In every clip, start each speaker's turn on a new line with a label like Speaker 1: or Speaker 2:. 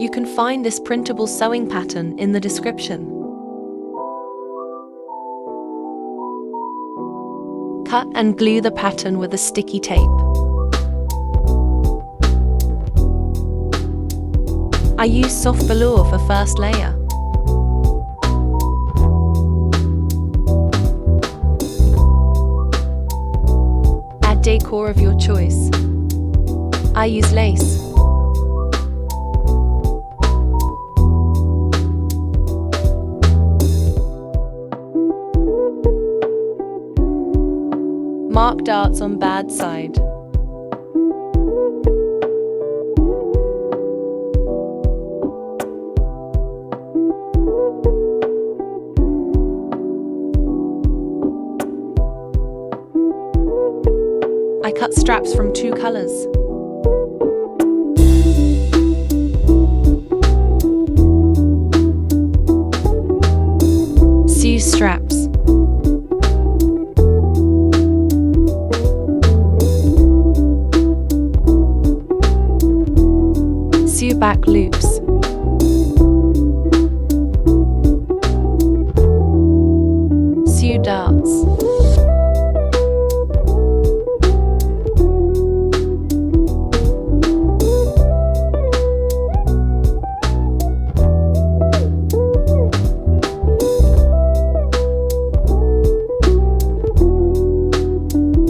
Speaker 1: You can find this printable sewing pattern in the description. Cut and glue the pattern with a sticky tape. I use soft velour for first layer. Add decor of your choice. I use lace. Mark darts on bad side. I cut straps from 2 colors. Sew straps. Sew back loops. Sew darts.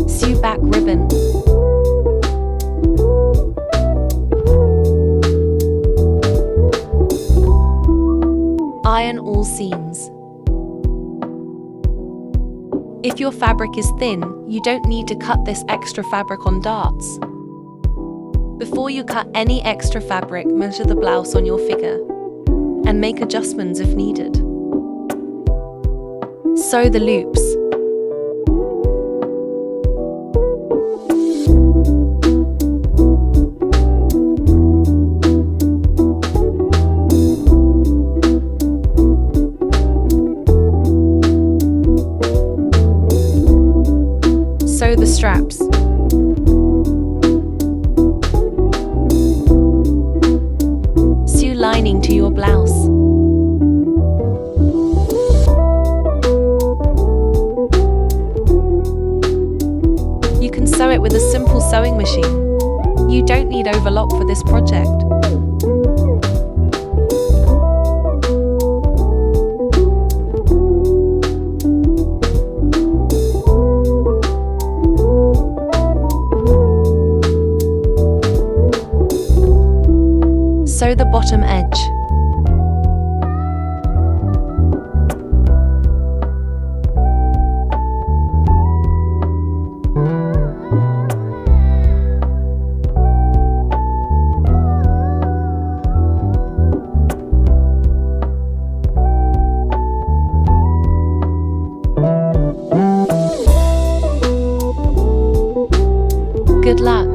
Speaker 1: Sew back ribbon. Iron all seams. If your fabric is thin, you don't need to cut this extra fabric on darts. Before you cut any extra fabric, measure the blouse on your figure and make adjustments if needed. Sew the loops. Sew the straps. Sew lining to your blouse. You can sew it with a simple sewing machine. You don't need overlock for this project. Sew the bottom edge. Good luck.